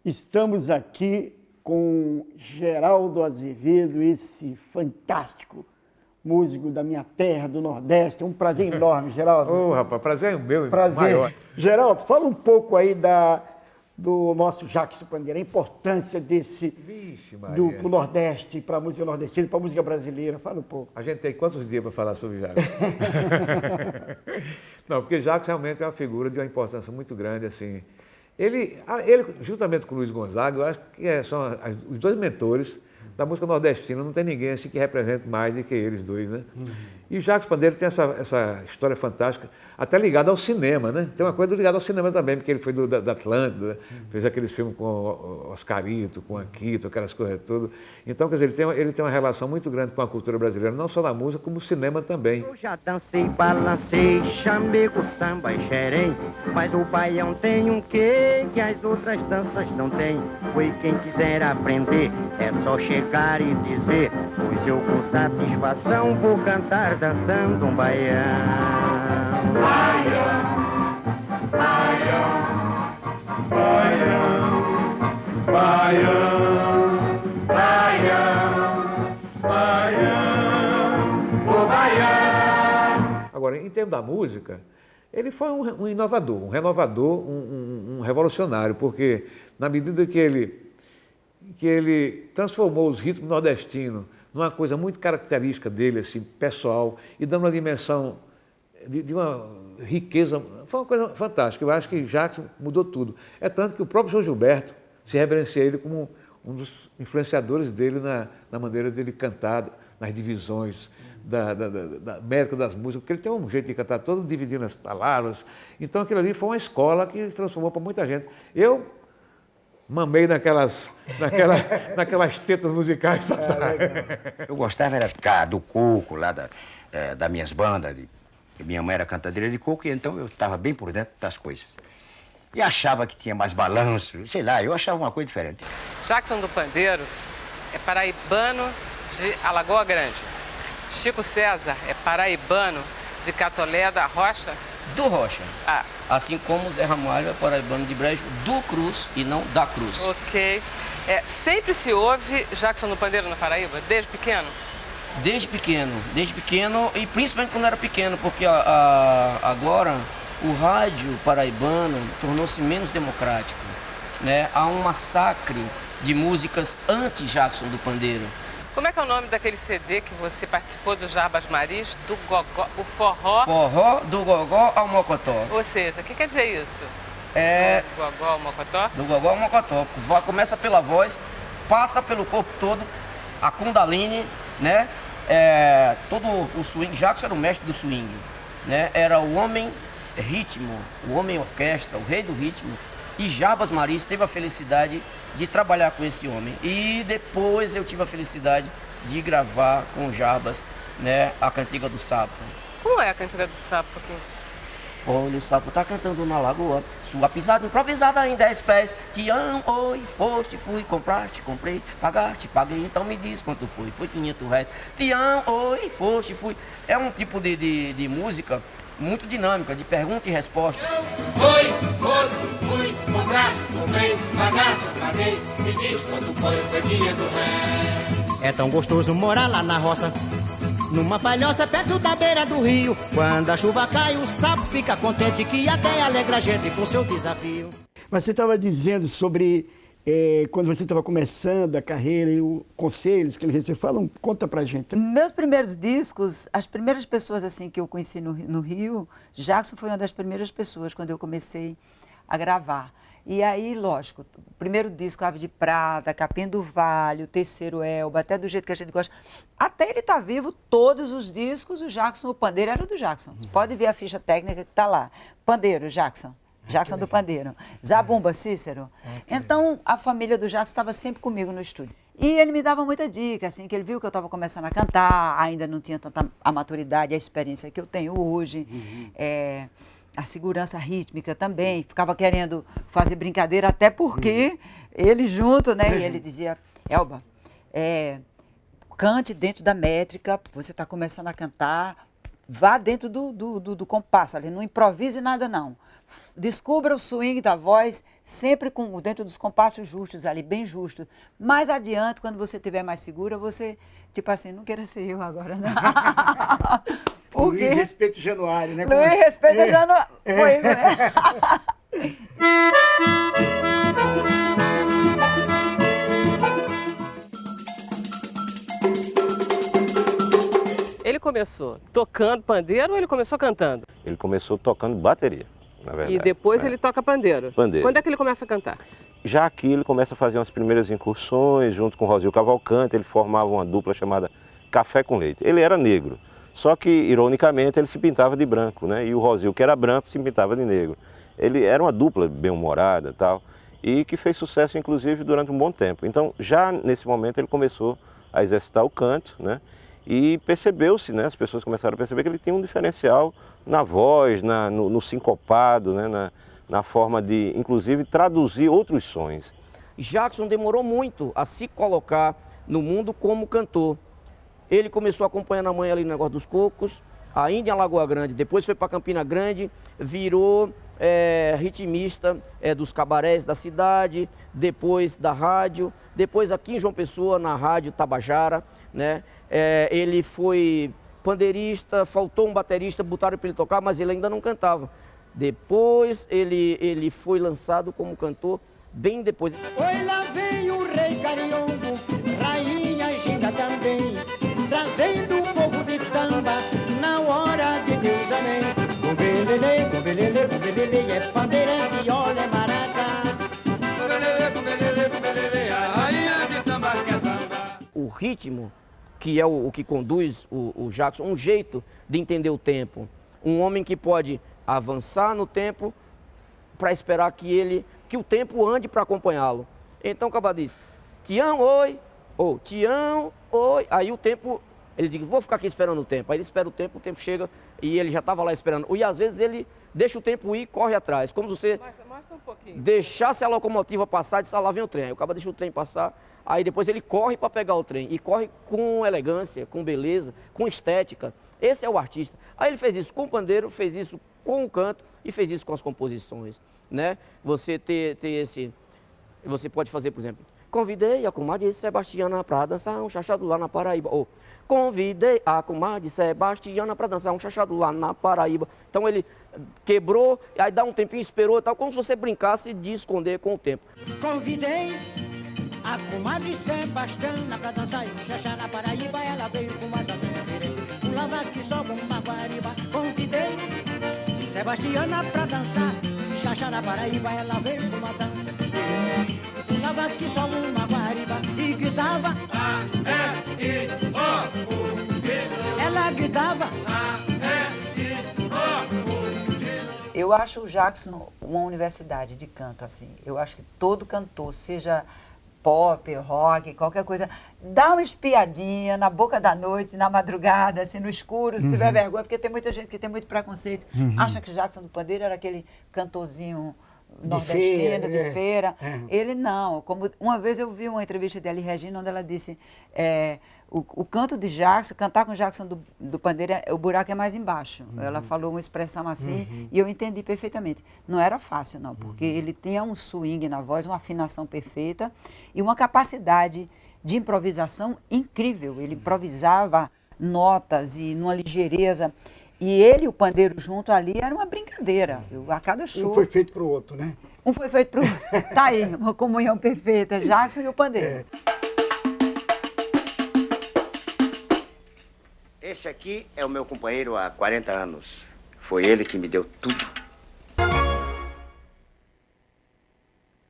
Estamos aqui com Geraldo Azevedo, esse fantástico músico da minha terra, do Nordeste. É um prazer enorme, Geraldo. Ô, rapaz, prazer é o meu, prazer. Maior. Geraldo, fala um pouco aí do nosso Jackson Pandeiro, a importância desse pro Nordeste, para a música nordestina, para a música brasileira. Fala um pouco. A gente tem quantos dias para falar sobre Jackson? Não, porque Jackson realmente é uma figura de uma importância muito grande, assim. Ele juntamente com o Luiz Gonzaga, eu acho que são os dois mentores da música nordestina. Não tem ninguém assim que represente mais do que eles dois, né? E o Jackson Pandeiro tem essa história fantástica, até ligada ao cinema, né? Tem uma coisa ligada ao cinema também, porque ele foi da Atlântida, fez aqueles filmes com o Oscarito, com a Quito, aquelas coisas todas. Então, quer dizer, ele tem uma relação muito grande com a cultura brasileira, não só na música, como no cinema também. Eu já dancei, balancei, chamego, samba e xerém, mas o baião tem um quê que as outras danças não têm. Foi quem quiser aprender, é só chegar e dizer, pois eu com satisfação vou cantar dançando um baião. Baião, baião, baião, baião, baião, baião, o baião. Agora, em termos da música, ele foi um inovador, um renovador, um revolucionário, porque na medida que ele transformou os ritmos nordestinos numa coisa muito característica dele, assim, pessoal, e dando uma dimensão de uma riqueza, foi uma coisa fantástica. Eu acho que Jackson mudou tudo. É tanto que o próprio João Gilberto se reverencia ele como um dos influenciadores dele na maneira dele cantar, nas divisões da métrica das músicas, porque ele tem um jeito de cantar todo dividindo as palavras. Então aquilo ali foi uma escola que se transformou para muita gente. Eu mamei naquelas tetas musicais. Eu gostava era do coco, lá das minhas bandas. Minha mãe era cantadeira de coco, e então eu estava bem por dentro das coisas. E achava que tinha mais balanço, sei lá, eu achava uma coisa diferente. Jackson do Pandeiro é paraibano de Alagoa Grande. Chico César é paraibano de Catolé da Rocha? Do Rocha. Ah. Assim como Zé Ramalho é paraibano de Brejo do Cruz e não da Cruz. Ok. Sempre se ouve Jackson do Pandeiro na Paraíba, desde pequeno? Desde pequeno e principalmente quando era pequeno, porque agora o rádio paraibano tornou-se menos democrático, né? Há um massacre de músicas anti-Jackson do Pandeiro. Como é que é o nome daquele CD que você participou do Jarbas Maris, do Gogó, o Forró? Forró do Gogó ao Mocotó. Ou seja, o que quer dizer isso? Do Gogó ao Mocotó? Do Gogó ao Mocotó. Começa pela voz, passa pelo corpo todo, a Kundalini, né? Todo o swing, Jackson era o mestre do swing, né? Era o homem ritmo, o homem orquestra, o rei do ritmo. E Jarbas Maris teve a felicidade de trabalhar com esse homem. E depois eu tive a felicidade de gravar com o Jarbas, né, a Cantiga do Sapo. Como é a Cantiga do Sapo aqui? Olha, o sapo tá cantando na lagoa, sua pisada improvisada em 10 pés. Te amo, oi, foste, fui, comprar, te comprei, pagar, te paguei, então me diz quanto foi. Foi 500 reais. Te amo, oi, foste, fui. É um tipo de música muito dinâmica, de pergunta e resposta. Foi, moço, fui, comprar, comprei, pagar, paguei, me diz quanto foi 500 reais. É tão gostoso morar lá na roça, numa palhoça perto da beira do rio. Quando a chuva cai, o sapo fica contente, que até alegra a gente com seu desafio. Mas você estava dizendo sobre quando você estava começando a carreira e os conselhos que ele recebeu. Conta pra gente. Meus primeiros discos, as primeiras pessoas assim que eu conheci no Rio, Jackson foi uma das primeiras pessoas quando eu comecei a gravar. E aí, lógico, o primeiro disco, Ave de Prata, Capim do Vale, o terceiro Elba, até do jeito que a gente gosta. Até ele tá vivo, todos os discos, o Jackson, o pandeiro era do Jackson. Você pode ver a ficha técnica que tá lá. Pandeiro, Jackson. Jackson do Pandeiro. Zabumba, Cícero. Então, a família do Jackson estava sempre comigo no estúdio. E ele me dava muita dica, assim, que ele viu que eu estava começando a cantar, ainda não tinha tanta a maturidade, a experiência que eu tenho hoje. A segurança rítmica também, ficava querendo fazer brincadeira, até porque ele junto, né? E ele dizia, Elba, cante dentro da métrica, você está começando a cantar, vá dentro do compasso ali, não improvise nada não. Descubra o swing da voz, sempre dentro dos compassos justos ali, bem justos. Mais adiante, quando você estiver mais segura, você, tipo assim, não queira ser eu agora, não. Luiz respeita o Januário, né? Luiz respeita o Januário. Pois é. Ele começou tocando pandeiro ou ele começou cantando? Ele começou tocando bateria, na verdade. E depois ele toca pandeiro? Pandeiro. Quando é que ele começa a cantar? Já aqui ele começa a fazer umas primeiras incursões, junto com o Rosil Cavalcante, ele formava uma dupla chamada Café com Leite. Ele era negro, só que, ironicamente, ele se pintava de branco, né? E o Rosil, que era branco, se pintava de negro. Ele era uma dupla bem-humorada e tal, e que fez sucesso, inclusive, durante um bom tempo. Então, já nesse momento, ele começou a exercitar o canto, né? E percebeu-se, né? As pessoas começaram a perceber que ele tinha um diferencial na voz, no sincopado, né? Na forma de, inclusive, traduzir outros sons. Jackson demorou muito a se colocar no mundo como cantor. Ele começou acompanhando a mãe ali no negócio dos cocos, ainda em Lagoa Grande, depois foi para Campina Grande, virou ritmista dos cabarés da cidade, depois da rádio, depois aqui em João Pessoa, na rádio Tabajara, né? Ele foi pandeirista, faltou um baterista, botaram para ele tocar, mas ele ainda não cantava. Depois ele foi lançado como cantor bem depois. Oi, lá vem o rei Cariongo, rainha Ginga também, trazendo o povo de Tamba na hora de Deus, amém. Cumbelele, cumbelele, cumbelele, é pandeira, viola, é maracá. Cumbelele, cumbelele, cumbelele, a rainha de Tamba que é Tamba. O ritmo, que é o que conduz o Jackson, um jeito de entender o tempo. Um homem que pode avançar no tempo para esperar que o tempo ande para acompanhá-lo. Então o cara diz, Tião, oi, ou Tião, oi. Aí o tempo, ele diz, vou ficar aqui esperando o tempo. Aí ele espera o tempo chega e ele já estava lá esperando. E às vezes ele deixa o tempo ir e corre atrás. Como se você deixasse a locomotiva passar e disse, lá vem o trem. Aí o cara deixa o trem passar. Aí depois ele corre para pegar o trem, e corre com elegância, com beleza, com estética. Esse é o artista. Aí ele fez isso com o pandeiro, fez isso com o canto e fez isso com as composições, né? Você você pode fazer, por exemplo, convidei a comadre Sebastiana para dançar um chachado lá na Paraíba. Ou convidei a comadre Sebastiana para dançar um chachado lá na Paraíba. Então ele quebrou, aí dá um tempinho, esperou e tal, como se você brincasse de esconder com o tempo. Convidei a comadre Sebastiana pra dançar e chachá na Paraíba, ela veio com uma dança diferente. Um lavaque só com uma guariba. Convidei Sebastiana pra dançar e chachá na Paraíba, ela veio com uma dança diferente. Um lavaque só uma guariba e gritava ela gritava Eu acho o Jackson uma universidade de canto, assim. Eu acho que todo cantor, seja pop, rock, qualquer coisa, dá uma espiadinha na boca da noite, na madrugada, assim, no escuro, se tiver vergonha, porque tem muita gente que tem muito preconceito. Acha que Jackson do Pandeiro era aquele cantorzinho nordestino, de feira. Ele não. Como uma vez eu vi uma entrevista de Elis Regina, onde ela disse, o canto de Jackson, cantar com Jackson do Pandeiro, o buraco é mais embaixo. Ela falou uma expressão assim, e eu entendi perfeitamente. Não era fácil, não, porque ele tinha um swing na voz, uma afinação perfeita e uma capacidade de improvisação incrível. Ele improvisava notas e numa ligeireza. E ele e o pandeiro junto ali era uma brincadeira. A cada show. Um foi feito para o outro, né? Um foi feito para o outro. Tá aí, uma comunhão perfeita. Jackson e o pandeiro. Esse aqui é o meu companheiro há 40 anos. Foi ele que me deu tudo.